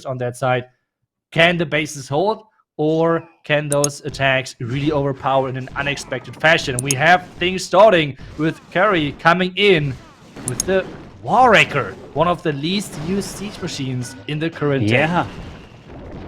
on that side. Can the bases hold, or can those attacks really overpower in an unexpected fashion? And we have things starting with Curry coming in with the Warwrecker, one of the least used siege machines in the current day.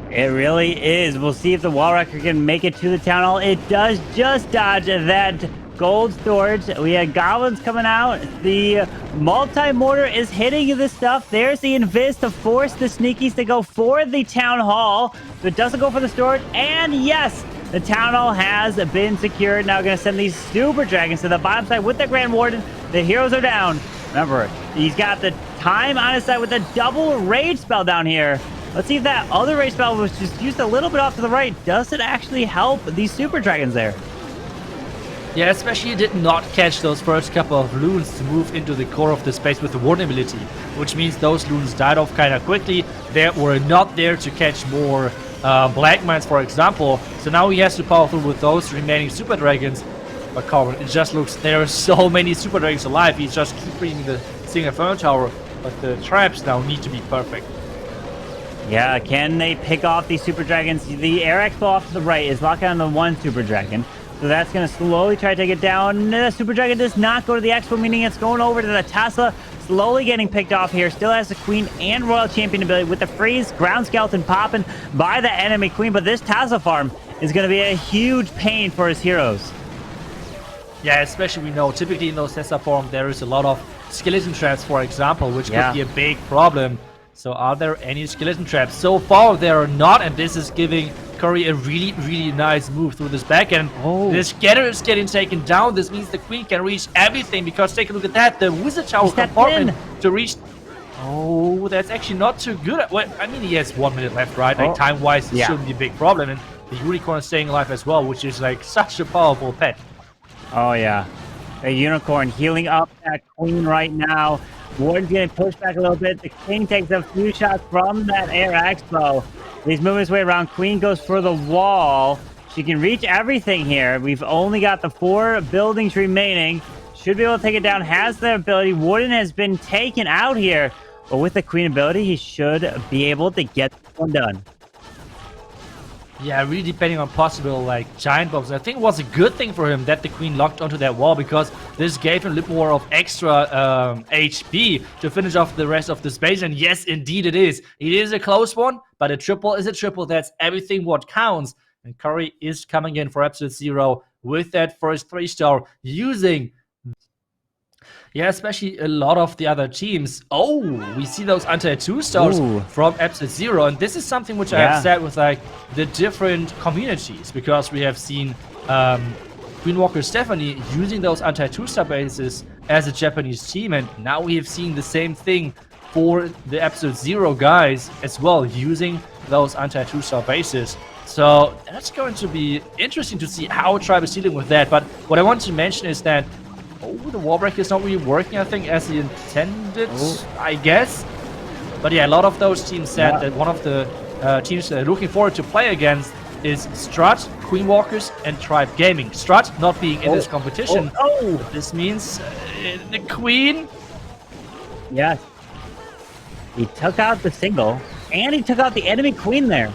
It really is. We'll see if the Warwrecker can make it to the town hall. It does just dodge that gold storage. We had goblins coming out. The multi-mortar is hitting this stuff. There's the invis to force the sneakies to go for the town hall. So it doesn't go for the storage. And yes, the town hall has been secured. Now we're going to send these super dragons to the bottom side with the Grand Warden. The heroes are down. Remember, he's got the time on his side with a double rage spell down here. Let's see if that other rage spell was just used a little bit off to the right. Does it actually help these super dragons there? Yeah, especially did not catch those first couple of loons to move into the core of the space with the warden ability, which means those loons died off kind of quickly. They were not there to catch more black mines, for example. So now he has to power through with those remaining super dragons. But Corbin, it just looks, there are so many super dragons alive. He's just keeping the single Inferno tower, but the traps now need to be perfect. Yeah, can they pick off these super dragons? The air expo off to the right is locking on the one super dragon. So that's going to slowly try to take it down. The super dragon does not go to the expo, meaning it's going over to the Tesla. Slowly getting picked off here. Still has the queen and royal champion ability with the freeze ground skeleton popping by the enemy queen. But this Tesla farm is going to be a huge pain for his heroes. Yeah, especially we know typically in those Tesla farms there is a lot of skeleton traps, for example, which could be a big problem. So are there any skeleton traps? So far there are not, and this is giving Curry a really nice move through this back end. The scatter is getting taken down. This means the queen can reach everything, because take a look at that. The wizard tower compartment to reach... Oh, that's actually not too good. Well, I mean, he has 1 minute left, right? Like time-wise, it shouldn't be a big problem. And the unicorn is staying alive as well, which is like such a powerful pet. Oh yeah, a unicorn healing up that queen right now. Warden's getting pushed back a little bit. The king takes a few shots from that air expo. He's moving his way around. Queen goes for the wall. She can reach everything here. We've only got the 4 buildings remaining. Should be able to take it down. Has the ability. Warden has been taken out here. But with the queen ability, he should be able to get this one done. Yeah, really depending on possible like giant bombs. I think it was a good thing for him that the queen locked onto that wall, because this gave him a little more of extra HP to finish off the rest of the space. And yes, indeed it is. It is a close one, but a triple is a triple. That's everything what counts. And Curry is coming in for Absolute Zero with that first 3-star using... Yeah, especially a lot of the other teams. Oh, we see those anti-2 stars from Absolute Zero. And this is something which I have said with like the different communities, because we have seen Queen Walker Stephanie using those anti-2 star bases as a Japanese team. And now we have seen the same thing for the Absolute Zero guys as well, using those anti-2 star bases. So that's going to be interesting to see how Tribe is dealing with that. But what I want to mention is that the Warbreaker is not really working, I think, as he intended, I guess. But yeah, a lot of those teams said that one of the teams they're looking forward to play against is Strut, Queen Walkers, and Tribe Gaming. Strut not being in this competition. This means the Queen. Yes. He took out the single, and he took out the enemy queen there.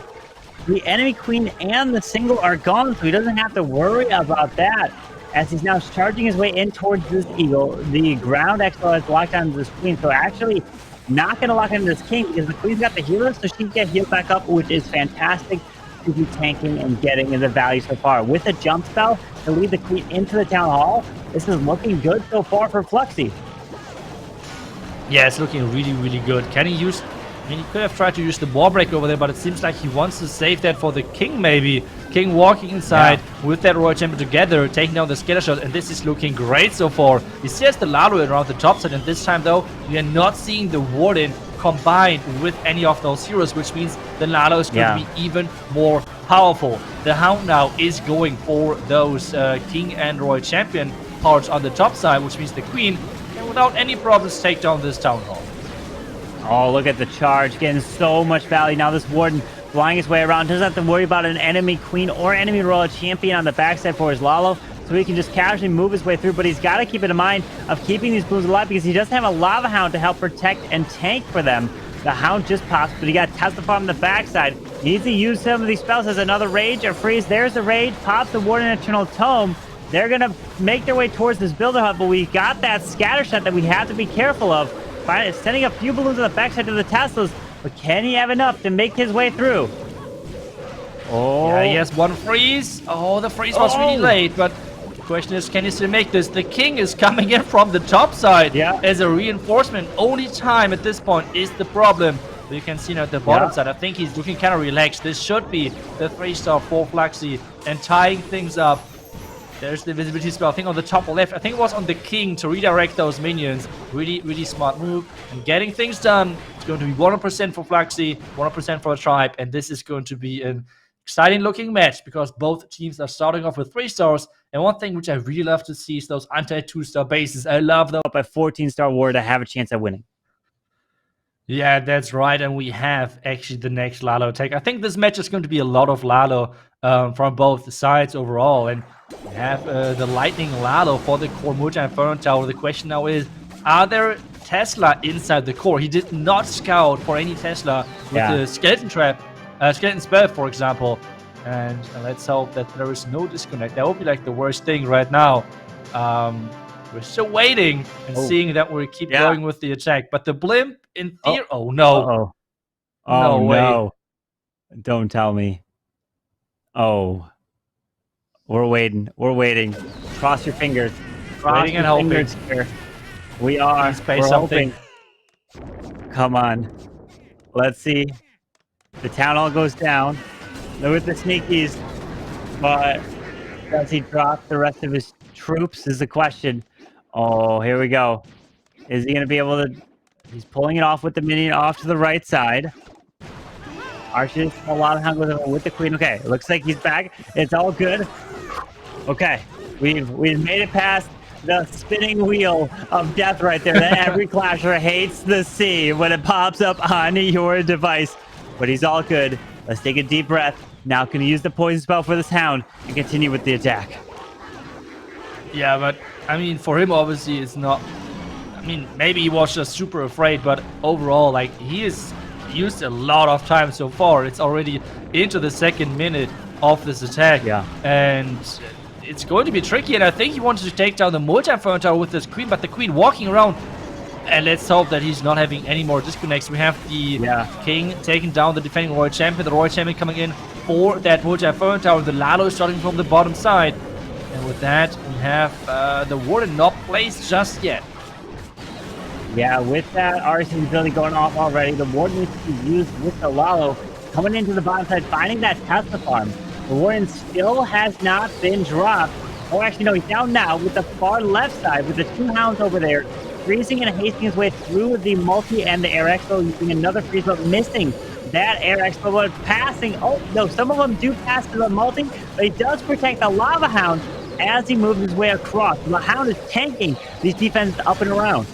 The enemy queen and the single are gone, so he doesn't have to worry about that. As he's now charging his way in towards this eagle, the ground expo has locked onto this queen, so actually not going to lock onto this king, because the queen's got the healer, so she can get healed back up, which is fantastic to be tanking and getting in the value so far. With a jump spell to lead the queen into the town hall, this is looking good so far for Flexi. Yeah, it's looking really good. Can he use... I mean, he could have tried to use the Warbreaker over there, but it seems like he wants to save that for the king, maybe. King walking inside with that Royal Champion together, taking down the Scatter Shot, and this is looking great so far. He sees the Lalo around the top side, and this time, though, we are not seeing the Warden combined with any of those heroes, which means the Lalo is going to be even more powerful. The Hound now is going for those King and Royal Champion parts on the top side, which means the Queen can, without any problems, take down this Town Hall. Oh, look at the charge, getting so much value. Now this Warden flying his way around, doesn't have to worry about an enemy queen or enemy royal champion on the backside for his Lalo, so he can just casually move his way through. But he's got to keep it in mind of keeping these blooms alive, because he doesn't have a Lava Hound to help protect and tank for them. The Hound just pops, but he got Tesla Farm on the backside. He needs to use some of these spells as another Rage or Freeze. There's the Rage, pops the Warden Eternal Tome. They're going to make their way towards this Builder Hut, but we got that Scatter Shot that we have to be careful of. Sending a few balloons on the backside of the Teslas, but can he have enough to make his way through? Oh. Yeah, he has one freeze. Oh, the freeze was really late, but the question is, can he still make this? The King is coming in from the top side as a reinforcement. Only time at this point is the problem. But you can see now at the bottom side, I think he's looking kind of relaxed. This should be the 3-star for Flexi and tying things up. There's the visibility spell, I think on the top left. I think it was on the King to redirect those minions. Really, really smart move. And getting things done. It's going to be 100% for Flexi, 100% for the tribe. And this is going to be an exciting looking match because both teams are starting off with 3 stars. And one thing which I really love to see is those anti-2-star bases. I love those. Up at 14-star war to have a chance at winning. Yeah, that's right. And we have actually the next Lalo attack. I think this match is going to be a lot of Lalo from both sides overall. And we have the Lightning Lalo for the core multi-inferno tower. The question now is, are there Tesla inside the core? He did not scout for any Tesla with the skeleton trap, skeleton spell, for example. And let's hope that there is no disconnect. That would be like the worst thing right now. We're still waiting and seeing that we keep going with the attack. But the blimp in theory... Oh, no. No way. Don't tell me. Oh. We're waiting. We're waiting. Cross your fingers. Waiting and hoping. Here. We are. We're hoping. Come on. Let's see. The town hall goes down. Look at the sneakies. But does he drop the rest of his troops is the question. Oh, here we go. Is he going to be able to... He's pulling it off with the minion off to the right side. Archers, a lot of hand with the queen. Okay, it looks like he's back. It's all good. Okay, we've made it past the spinning wheel of death right there that every clasher hates to see when it pops up on your device. But he's all good. Let's take a deep breath. Now can he use the poison spell for this hound and continue with the attack? Yeah, but I mean, for him, obviously, it's not. I mean, maybe he was just super afraid, but overall, like, he has used a lot of time so far. It's already into the 2nd minute of this attack. Yeah. And it's going to be tricky, and I think he wanted to take down the multi-inferno tower with this queen, but the queen walking around. And let's hope that he's not having any more disconnects. We have the King taking down the defending Royal Champion. The Royal Champion coming in for that multi-inferno tower. The Lalo starting from the bottom side. And with that, we have the Warden not placed just yet. Yeah, with that arson ability going off already, the Warden needs to be used with the Lalo. Coming into the bottom side, finding that Tesla farm. The Warden still has not been dropped. Oh, actually, no, he's down now with the far left side with the 2 hounds over there. Freezing and hasting his way through the multi and the air expo, using another freeze, but missing that air expo, but passing. Oh, no, some of them do pass to the multi, but he does protect the lava hound as he moves his way across. The hound is tanking these defenses up and around.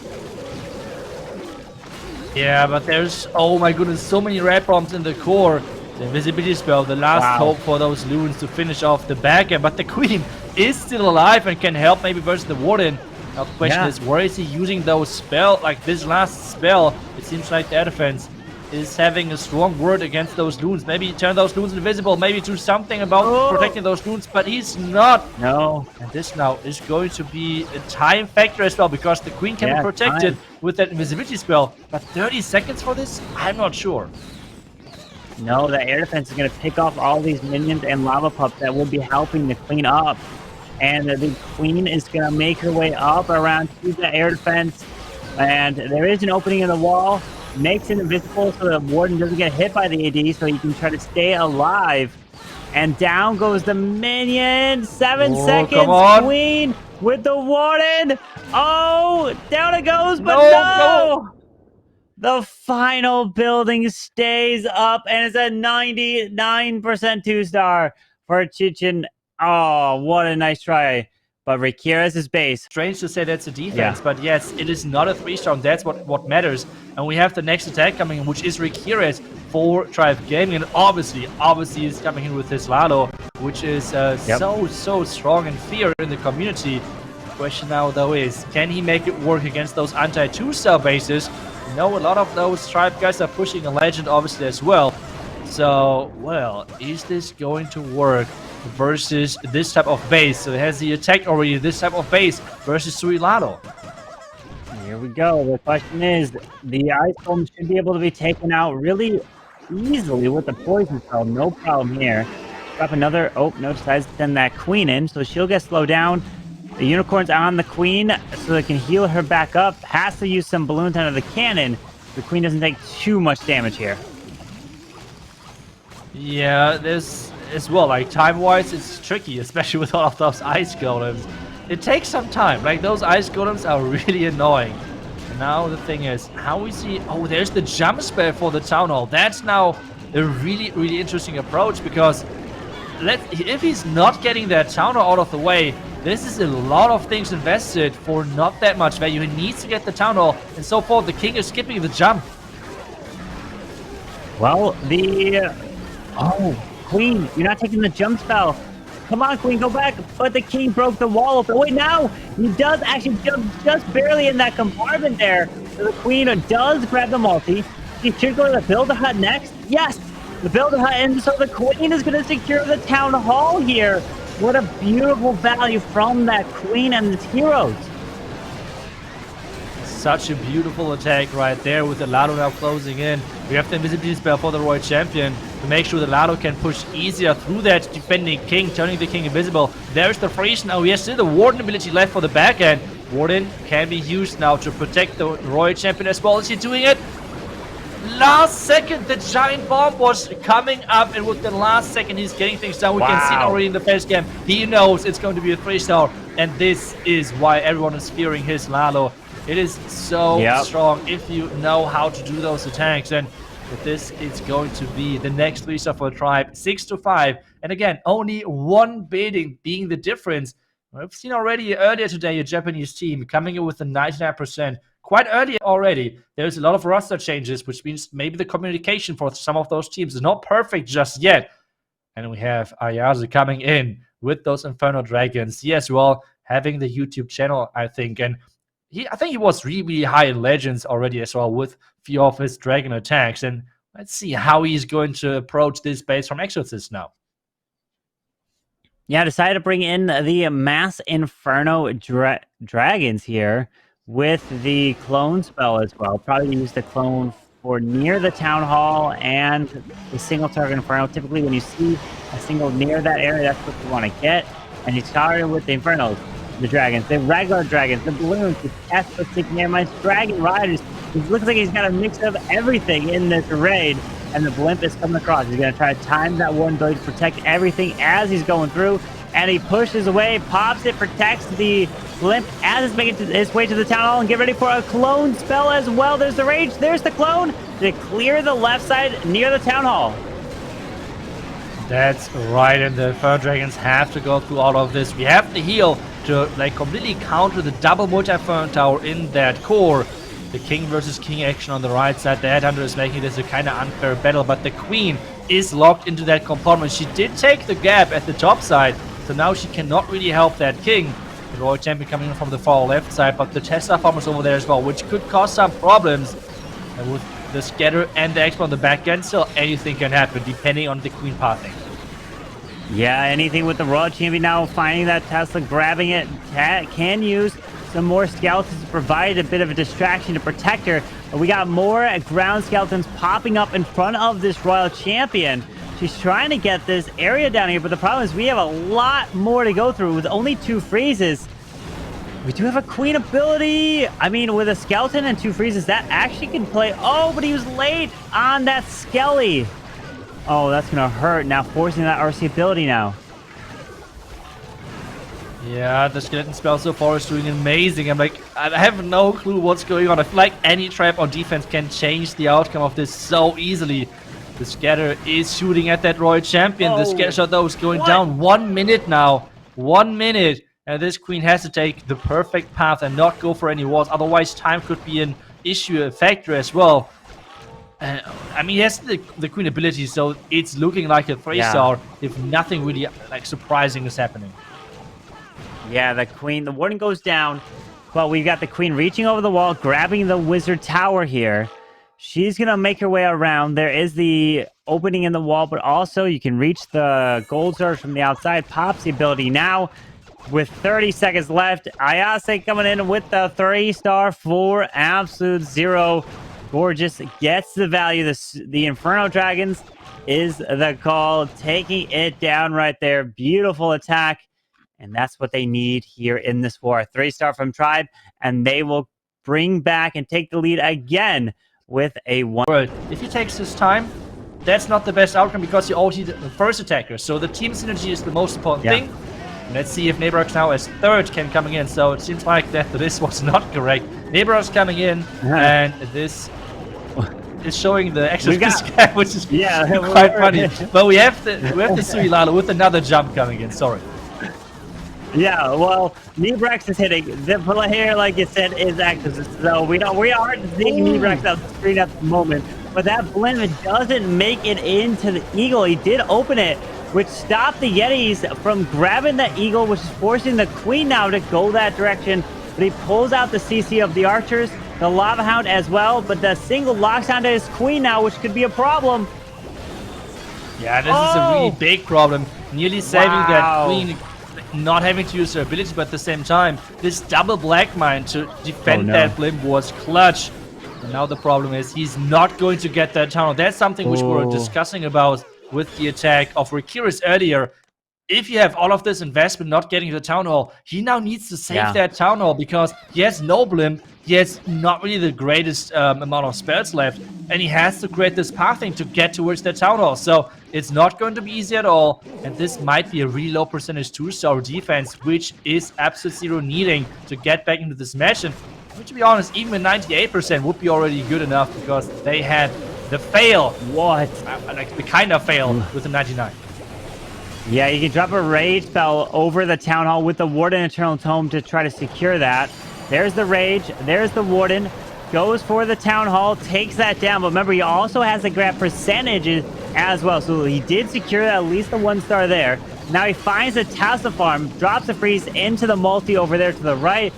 Yeah, but there's, oh my goodness, so many red bombs in the core. The invisibility spell, the last hope for those loons to finish off the back end. But the queen is still alive and can help maybe versus the Warden. Now the question is, where is he using those spells? Like this last spell, it seems like the air defense is having a strong word against those loons. Maybe turn those loons invisible, maybe do something about protecting those loons, but he's not. No. And this now is going to be a time factor as well, because the queen can be protected with that invisibility spell. But 30 seconds for this? I'm not sure. No, the air defense is going to pick off all these minions and lava pups that will be helping to clean up. And the queen is going to make her way up around to the air defense. And there is an opening in the wall. Makes it invisible so the Warden doesn't get hit by the AD, so he can try to stay alive. And down goes the minion. 7 seconds. Queen with the Warden. Oh, down it goes, but no. The final building stays up and it's a 99% 2-star for Chichen. Oh, what a nice try. But Rakira's his base. Strange to say that's a defense, but yes, it is not a 3-star, and that's what matters. And we have the next attack coming in, which is Rakira's for Tribe Gaming. And obviously he's coming in with his Lalo, which is so strong and feared in the community. The question now, though, is can he make it work against those anti-2-star bases? You know, a lot of those tribe guys are pushing a legend obviously as well. So, well, is this going to work versus this type of base? So has he attacked already this type of base versus Lalo? Here we go. The question is, the Ice Golem should be able to be taken out really easily with the poison spell. No problem here. Drop another. Oh, no, decides to send that queen in, so she'll get slowed down. The unicorn's on the queen, so they can heal her back up. Has to use some balloons out of the cannon. The queen doesn't take too much damage here. Yeah, this as well, like time-wise, it's tricky, especially with all of those ice golems. It takes some time. Like, those ice golems are really annoying. And now the thing is, how we see... Oh, there's the jump spell for the Town Hall. That's now a really, really interesting approach, because if he's not getting that Town Hall out of the way, this is a lot of things invested for not that much value. He needs to get the Town Hall, and so forth. The king is skipping the jump. Well, Oh, queen, you're not taking the jump spell. Come on, queen, go back. But the king broke the wall open. Wait, now he does actually jump just barely in that compartment there. So the queen does grab the multi. She should go to the builder hut next. Yes, the builder hut. And so the queen is going to secure the town hall here. What a beautiful value from that queen and its heroes. Such a beautiful attack right there with the Lalo now closing in. We have the invisibility spell for the Royal Champion to make sure the Lalo can push easier through that defending king, turning the king invisible. There's the freeze now. He has still the Warden ability left for the back end. Warden can be used now to protect the Royal Champion as well. Is he doing it? Last second, the giant bomb was coming up, and with the last second, he's getting things done. We can see it already in the first game. He knows it's going to be a 3-star, and this is why everyone is fearing his Lalo. It is so strong if you know how to do those attacks, and this is going to be the next 3-star for the tribe, 6-5, and again, only one building being the difference. We've seen already earlier today a Japanese team coming in with the 99%. Quite early already. There's a lot of roster changes, which means maybe the communication for some of those teams is not perfect just yet. And we have Ayazu coming in with those Inferno Dragons. Yes, well, having the YouTube channel, I think, and I think he was really high in Legends already as well with few of his dragon attacks. And let's see how he's going to approach this base from Exorcist now. Yeah, I decided to bring in the Mass Inferno Dragons here with the clone spell as well. Probably use the clone for near the Town Hall and the single target Inferno. Typically, when you see a single near that area, that's what you want to get. And he started with the Infernos, the dragons, the regular dragons, the balloons, the Tesla-stick Nearminds, Dragon Riders. It looks like he's got a mix of everything in this raid. And the blimp is coming across. He's going to try to time that one ability to protect everything as he's going through. And he pushes away, pops it, protects the blimp as it's making his way to the Town Hall. And get ready for a clone spell as well. There's the rage. There's the clone to clear the left side near the Town Hall. That's right. And the Inferno Dragons have to go through all of this. We have the heal to like completely counter the double multi-Inferno Tower in that core. The king versus king action on the right side. The headhunter is making this a kind of unfair battle, but the queen is locked into that compartment. She did take the gap at the top side, so now she cannot really help that king. The Royal Champion coming in from the far left side, but the Tesla farmers over there as well, which could cause some problems. And with the scatter and the expo on the back end, still anything can happen depending on the queen pathing. Yeah, anything with the Royal Champion now finding that Tesla, grabbing it, can use some more skeletons to provide a bit of a distraction to protect her. But we got more ground skeletons popping up in front of this Royal Champion. She's trying to get this area down here, but the problem is we have a lot more to go through with only 2 freezes. We do have a queen ability. I mean, with a skeleton and 2 freezes, that actually can play. Oh, but he was late on that skelly. Oh, that's going to hurt. Now forcing that RC ability now. Yeah, the skeleton spell so far is doing amazing. I have no clue what's going on. I feel like any trap on defense can change the outcome of this so easily. The scatter is shooting at that Royal Champion. The scatter shot though is going down. 1 minute now. 1 minute. And this queen has to take the perfect path and not go for any walls. Otherwise, time could be an issue, a factor as well. I mean, he has the queen ability, so it's looking like a 3-star if nothing really like surprising is happening. Yeah, the queen, the warden goes down. But we've got the queen reaching over the wall, grabbing the wizard tower here. She's going to make her way around. There is the opening in the wall, but also you can reach the gold surge from the outside. Pops the ability now with 30 seconds left. Ayase coming in with the 3-star for absolute zero. Gorgeous gets the value. The Inferno Dragons is the call, taking it down right there. Beautiful attack. And that's what they need here in this war. 3-star from Tribe, and they will bring back and take the lead again with a 1. If he takes his time, that's not the best outcome because you already the first attacker. So the team synergy is the most important thing. Let's see if Nibrex now as third can coming in. So it seems like that this was not correct. Nibrex coming in, and this is showing the Exorcist gap, which is quite funny. But we have to see Lalo with another jump coming in. Sorry. Yeah, well, Nibrex is hitting. The player, like you said, is Exorcist. So we aren't seeing Nibrex on the screen at the moment. But that blimp doesn't make it into the Eagle. He did open it, which stopped the Yetis from grabbing the Eagle, which is forcing the Queen now to go that direction. But he pulls out the CC of the Archers, the Lava Hound as well. But the single locks onto his Queen now, which could be a problem. Yeah, this is a really big problem. Nearly saving that Queen, not having to use her ability, but at the same time, this double black mine to defend that blimp was clutch. And now the problem is he's not going to get that tunnel. That's something which we were discussing about with the attack of Rikiris earlier. If you have all of this investment not getting the town hall, he now needs to save that town hall because he has no blimp. He has not really the greatest amount of spells left, and he has to create this pathing to get towards the town hall. So it's not going to be easy at all, and this might be a really low percentage 2-star defense, which is Absolute Zero needing to get back into this match. And to be honest, even a 98% would be already good enough because they had the fail. Like the kind of fail with the 99. Yeah, you can drop a rage spell over the town hall with the Warden Eternal Tome to try to secure that. There's the rage. There's the Warden. Goes for the town hall. Takes that down. But remember, he also has the grab percentages as well. So he did secure at least the 1-star there. Now he finds a Tassa farm. Drops a freeze into the multi over there to the right.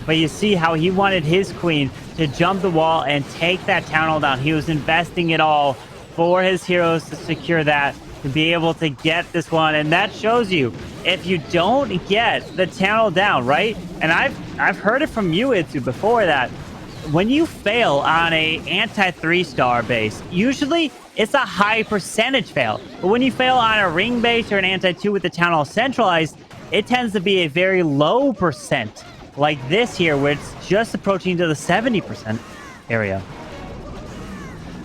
But you see how he wanted his Queen to jump the wall and take that town hall down. He was investing it all for his heroes to secure that, to be able to get this one. And that shows you, if you don't get the town hall down, right? And I've heard it from you, Itsu, before that when you fail on a anti-3-star base, usually it's a high percentage fail. But when you fail on a ring base or an anti-2 with the town hall centralized, it tends to be a very low percent. Like this here, where it's just approaching to the 70% area.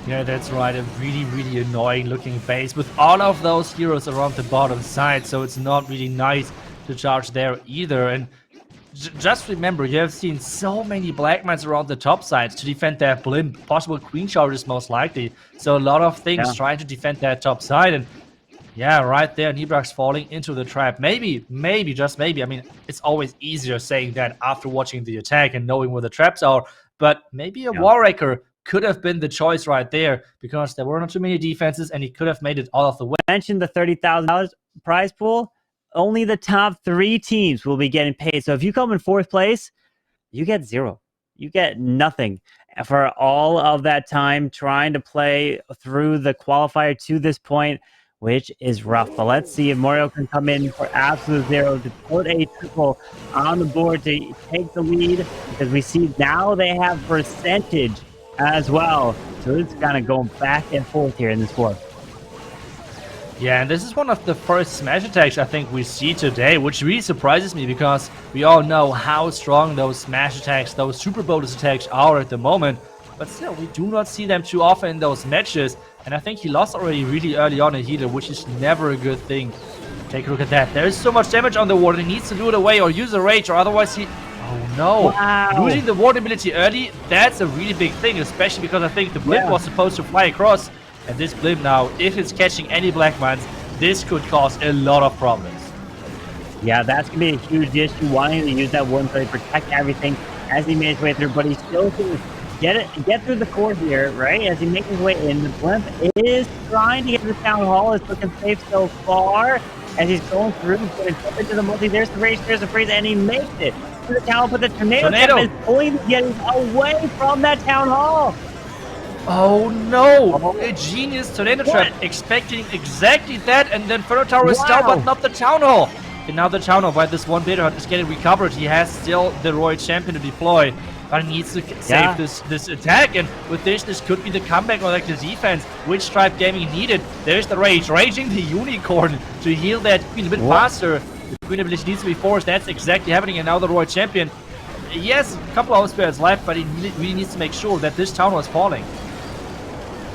Yeah, that's right. A really, really annoying looking base with all of those heroes around the bottom side. So it's not really nice to charge there either. And just remember, you have seen so many black mines around the top sides to defend that blimp. Possible queen charges most likely. So a lot of things trying to defend that top side. And yeah, right there, Nibrex falling into the trap. Maybe, just maybe. I mean, it's always easier saying that after watching the attack and knowing where the traps are. But maybe a Warwrecker could have been the choice right there because there were not too many defenses and he could have made it all of the way. Mentioned the $30,000 prize pool. Only the top 3 teams will be getting paid. So if you come in 4th place, you get 0. You get nothing for all of that time trying to play through the qualifier to this point, which is rough. But let's see if Mario can come in for absolute 0 to put a triple on the board to take the lead, because we see now they have percentage as well. So it's kind of going back and forth here in this war. Yeah, and this is one of the first smash attacks I think we see today, which really surprises me because we all know how strong those smash attacks, those super bonus attacks are at the moment. But still, we do not see them too often in those matches. And I think he lost already really early on in healer, which is never a good thing. Take a look at that. There is so much damage on the ward. He needs to do it away or use a rage, or otherwise he... Oh no. Wow. Losing the ward ability early, that's a really big thing, especially because I think the blimp was supposed to fly across. And this blimp now, if it's catching any black mines, this could cause a lot of problems. Yeah, that's going to be a huge issue, wanting to use that one to protect everything as he made his way through. But he's still going to get through the core here, right? As he makes his way in. The blimp is trying to get to the town hall. It's looking safe so far. As he's going through, going into the multi. There's the rage, there's the freeze, and he makes it. into the town, but the tornado is pulling the Yetis away from that town hall. Oh no! A genius tornado trap, expecting exactly that, and then Inferno Tower is down, but not the town hall. And now the town hall, while this one beta hut is getting recovered, he has still the Royal Champion to deploy. But he needs to save this attack, and with this could be the comeback or like the defense, which Stripe Gaming needed. There's the Rage, raging the Unicorn to heal that Queen a bit faster. The Queen ability needs to be forced, that's exactly happening, and now the Royal Champion. He has a couple of spares left, but he really needs to make sure that this town hall is falling.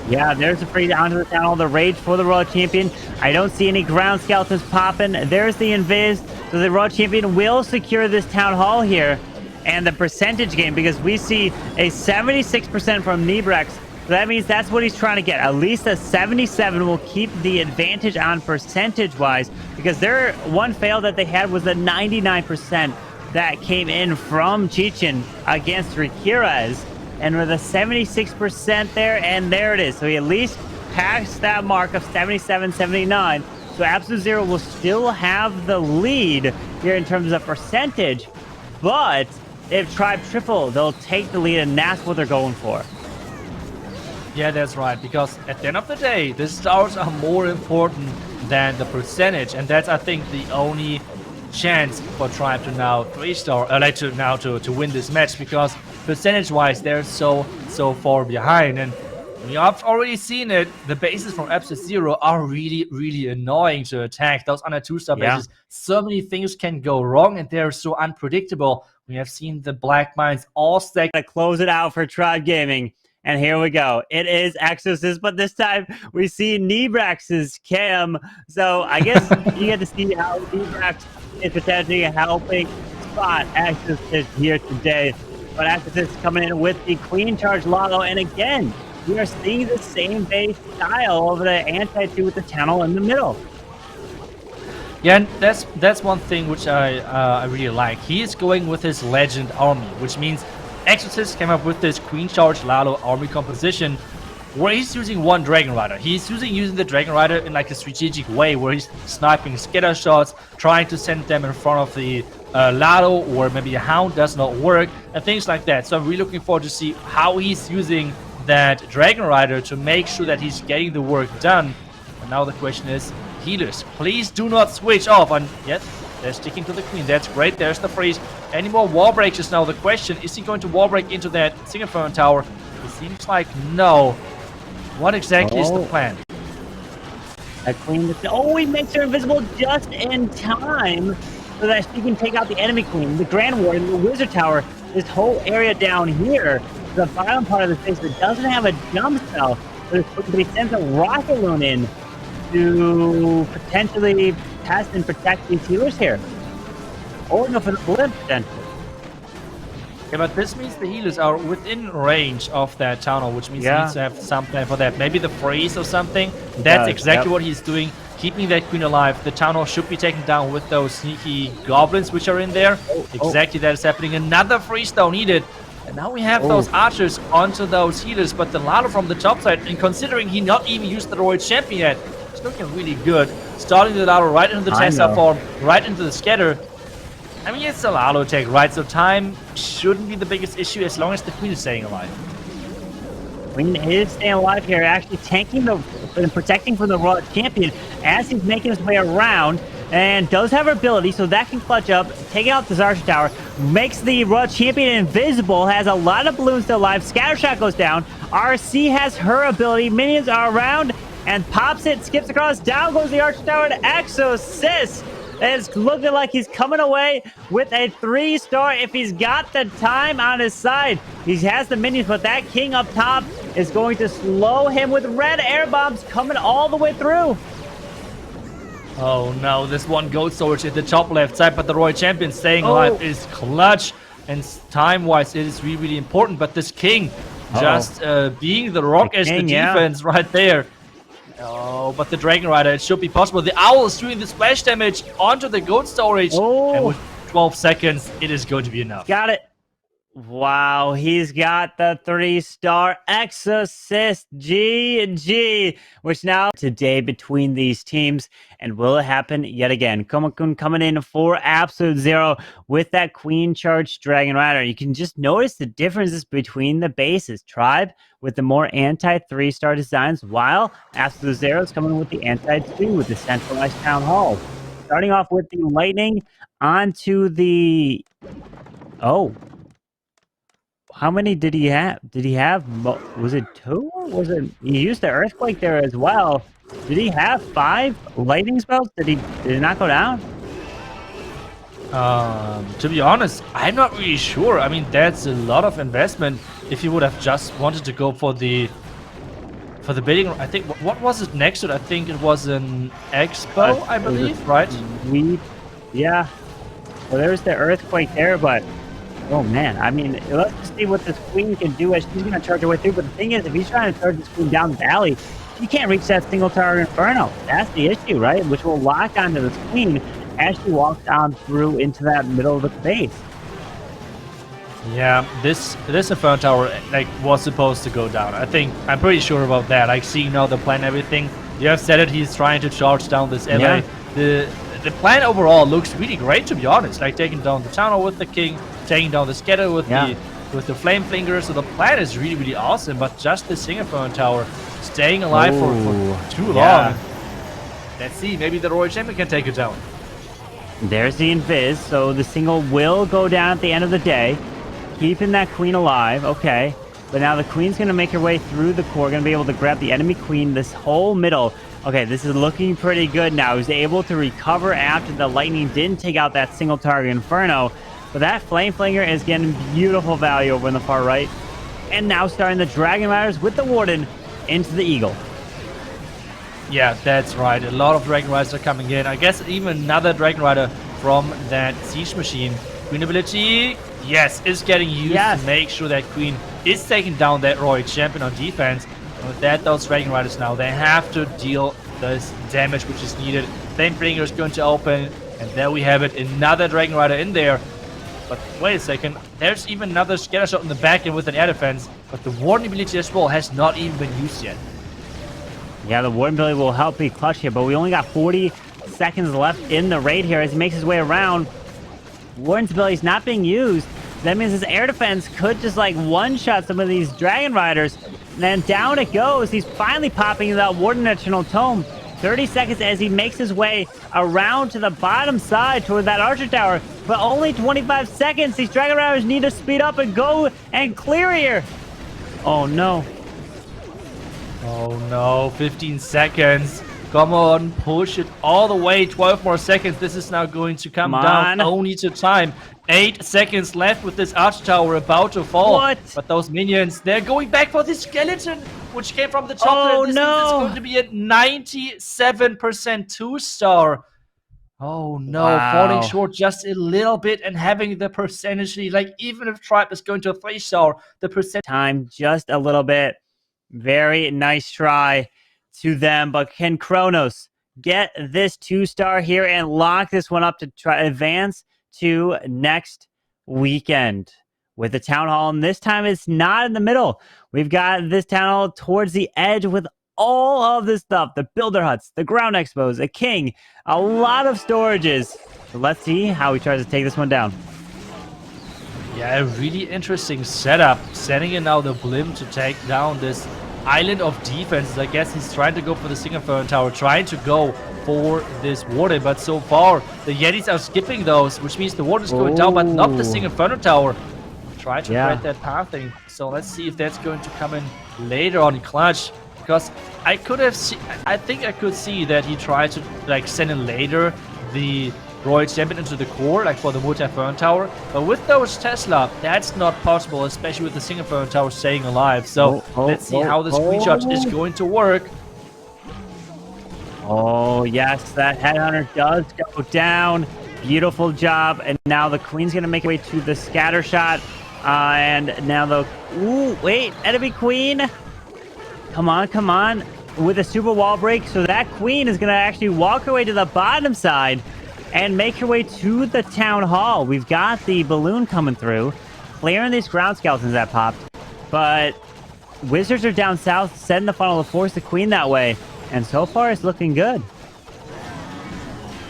Yeah, there's a free onto the town hall, the Rage for the Royal Champion. I don't see any ground skeletons popping. There's the Invis, so the Royal Champion will secure this town hall here. And the percentage game, because we see a 76% from Nibrex, so that means that's what he's trying to get. At least a 77 will keep the advantage on percentage-wise, because their one fail that they had was a 99% that came in from Chichin against Rikirez. And with a 76% there, and there it is. So he at least passed that mark of 77, 79. So Absolute Zero will still have the lead here in terms of percentage. But if Tribe triple, they'll take the lead, and that's what they're going for. Yeah, that's right. Because at the end of the day, the stars are more important than the percentage. And that's, I think, the only chance for Tribe to now 3-star, to win this match, because percentage-wise they're so far behind, and we have already seen it. The bases from Absolute Zero are really annoying to attack. Those under 2-star bases, so many things can go wrong, and they're so unpredictable. We have seen the Black Mines all stacked. To close it out for Tribe Gaming. And here we go. It is Exorcist, but this time we see Nibrex's cam. So I guess you get to see how Nibrex is potentially helping spot Exorcist here today. But Exorcist coming in with the Queen Charge Lalo. And again, we are seeing the same base style over the anti-2 with the channel in the middle. Yeah, and that's one thing which I really like. He is going with his Legend army, which means Exorcist came up with this Queen Charge Lalo army composition where he's using one Dragon Rider. He's using the Dragon Rider in like a strategic way where he's sniping scatter shots, trying to send them in front of the Lalo, or maybe a Hound does not work, and things like that. So I'm really looking forward to see how he's using that Dragon Rider to make sure that he's getting the work done. And now the question is, healers, please do not switch off. And yes, they're sticking to the Queen. That's great. There's the freeze. Any more wall breaks is now the question. Is he going to wall break into that Inferno tower? It seems like no. What exactly is the plan? That Queen, he makes her invisible just in time so that she can take out the enemy Queen, the Grand Warden, the Wizard Tower, this whole area down here, the bottom part of the space that doesn't have a jump spell, but he sends a rocket loan in to potentially test and protect these healers here. Or no, for the blip potentially. Yeah, but this means the healers are within range of that tunnel, which means he needs to have some plan for that. Maybe the freeze or something. That's exactly what he's doing, keeping that Queen alive. The tunnel should be taken down with those sneaky goblins which are in there. Exactly that is happening. Another freeze down needed. And now we have those archers onto those healers, but the Lalo from the top side, and considering he not even used the Royal Champion yet, it's looking really good. Starting the Lalo right into the Tesla form, right into the scatter. I mean, it's a Lalo attack, right? So time shouldn't be the biggest issue as long as the Queen is staying alive. Queen is staying alive here, actually tanking and protecting from the Royal Champion as he's making his way around, and does have her ability, so that can clutch up, take out the Archer Tower, makes the Royal Champion invisible, has a lot of balloons still alive, Scattershot goes down, RC has her ability, minions are around, and pops it, skips across, down goes the Archer Tower, and Exorcist is looking like he's coming away with a 3-star if he's got the time on his side. He has the minions, but that King up top is going to slow him with red air bombs coming all the way through. Oh no, this one gold storage at the top left side, but the Royal Champion staying alive is clutch, and time-wise it is really important, but this King just being the rock as the defense right there. Oh, but the Dragon Rider, it should be possible. The Owl is doing the splash damage onto the gold storage, and with 12 seconds, it is going to be enough. Got it. Wow, he's got the 3-star Exorcist GG, which now today between these teams. And will it happen yet again? Kumakun coming in for absolute zero with that Queen Charge Dragon Rider. You can just notice the differences between the bases. Tribe with the more anti-3-star designs, while absolute zero is coming with the anti-2 with the centralized town hall. Starting off with the lightning onto the... Oh, how many did he have? Did he have, was it 2? Was it, he used the earthquake there as well. Did he have 5 lightning spells? Did it not go down? To be honest, I'm not really sure. I mean, that's a lot of investment if you would have just wanted to go for the building. I think, what was it next to it? I think it was an expo, I believe, right? Yeah. Well, there's the earthquake there, but oh man, I mean, let's just see what this queen can do as she's going to charge her way through. But the thing is, if he's trying to charge this queen down the valley, she can't reach that single tower Inferno. That's the issue, right? Which will lock onto this queen as she walks on through into that middle of the base. Yeah, this Inferno tower like was supposed to go down. I'm pretty sure about that. Like seeing now the plan, everything. You have said it. He's trying to charge down this area. Yeah. The plan overall looks really great, to be honest. Like taking down the town hall with the king, taking down the scatter with the flame flinger. So the plan is really, really awesome. But just the Inferno tower staying alive for too long. Let's see. Maybe the Royal Champion can take it down. There's the invis. So the single will go down at the end of the day, keeping that queen alive. Okay. But now the queen's going to make her way through the core, going to be able to grab the enemy queen this whole middle. Okay, this is looking pretty good now. He's able to recover after the lightning didn't take out that single target Inferno. But that Flame Flinger is getting beautiful value over in the far right. And now starting the Dragon Riders with the Warden into the Eagle. Yeah, that's right. A lot of Dragon Riders are coming in. I guess even another Dragon Rider from that Siege Machine. Queen ability, yes, is getting used to make sure that Queen is taking down that Royal Champion on defense. And with that, those Dragon Riders now, they have to deal this damage which is needed. Flame Flinger is going to open, and there we have it. Another Dragon Rider in there. But wait a second, there's even another scatter shot in the back end with an air defense. But the Warden ability as well has not even been used yet. Yeah, the Warden ability will help be clutch here, but we only got 40 seconds left in the raid here as he makes his way around. Warden's ability is not being used. That means his air defense could just like one-shot some of these Dragon Riders. And then down it goes. He's finally popping that Warden Eternal Tome. 30 seconds as he makes his way around to the bottom side toward that Archer Tower. But only 25 seconds. These Dragon Riders need to speed up and go and clear here. Oh, no. Oh, no. 15 seconds. Come on. Push it all the way. 12 more seconds. This is now going to come down only to time. 8 seconds left with this Arch Tower about to fall. What? But those minions, they're going back for this skeleton, which came from the top. Oh, this no. is going to be a 97% 2-star. Oh, no. Wow. Falling short just a little bit and having the percentage lead. Like, even if Tribe is going to a 3-star, the percent... Time just a little bit. Very nice try to them. But can Kronos get this 2-star here and lock this one up to try advance to next weekend with the town hall? And this time it's not in the middle. We've got this town hall towards the edge with all of this stuff, the builder huts, the ground expos, a king, a lot of storages. So let's see how he tries to take this one down. Yeah, a really interesting setup. Setting in now the Blim to take down this island of defenses. I guess he's trying to go for the Inferno tower, trying to go for this Warden, but so far the Yetis are skipping those, which means the Warden is going down, but not the Inferno tower. Try to break that pathing. So let's see if that's going to come in later on in clutch, because I think I could see that he tried to like send in later the Royal Champion into the core, like for the multi-Inferno tower. But with those Tesla, that's not possible, especially with the Inferno tower staying alive. So let's see how this recharge is going to work. Oh, yes, that Headhunter does go down. Beautiful job. And now the Queen's going to make her way to the scatter shot. And now the... Ooh, wait, enemy Queen. Come on, come on. With a super wall break. So that Queen is going to actually walk her way to the bottom side and make her way to the town hall. We've got the balloon coming through. clearing these ground skeletons that popped. But Wizards are down south, setting the funnel to force the queen that way. And so far, it's looking good.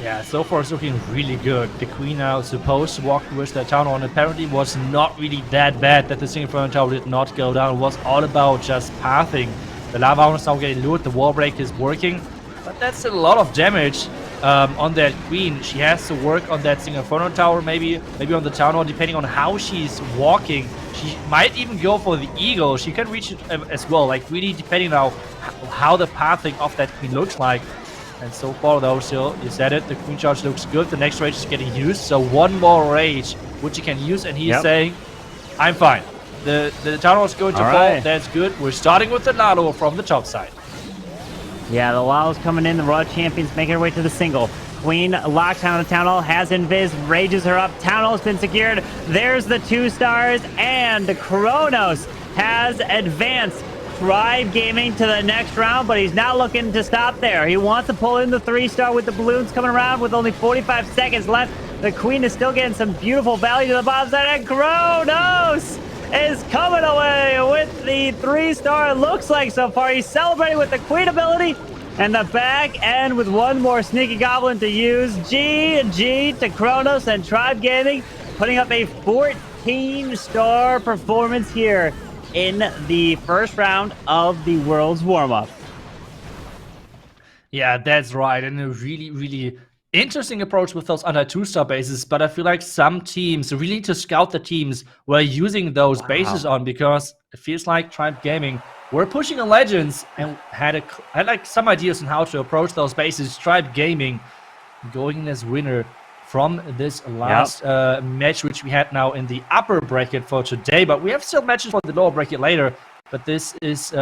Yeah, so far it's looking really good. The queen now is supposed to walk towards that town hall, and apparently was not really that bad that the single Inferno tower did not go down. It was all about just pathing. The lava hound is now getting lured, the wall break is working, but that's a lot of damage on that queen. She has to work on that single Inferno tower, maybe on the town hall, depending on how she's walking. She might even go for the eagle. She can reach it as well, like really depending on how the pathing of that queen looks like. And so far, though, still, you said it, the queen charge looks good. The next rage is getting used, so one more rage, which you can use, and he's saying, I'm fine. The town hall is going to fall, that's good. We're starting with the Lalo from the top side. Yeah, the Lalo's coming in, the Royal Champions making her way to the single. Queen locked on the town hall, has invis, rages her up. Town hall's been secured. There's the 2 stars, and Kronos has advanced. Tribe Gaming to the next round, but he's not looking to stop there. He wants to pull in the 3-star with the balloons coming around with only 45 seconds left. The queen is still getting some beautiful value to the bottom side, and Kronos is coming away with the 3-star. It looks like so far he's celebrating with the queen ability and the back end with one more sneaky goblin to use. GG to Kronos and Tribe Gaming, putting up a 14-star performance here in the first round of the World's warm-up. Yeah, that's right. And a really, really interesting approach with those under 2-star bases. But I feel like some teams really need to scout the teams we're using those bases on, because it feels like Tribe Gaming were pushing on Legends and had like some ideas on how to approach those bases. Tribe Gaming going in as winner from this last match, which we had now in the upper bracket for today. But we have still matches for the lower bracket later. But this is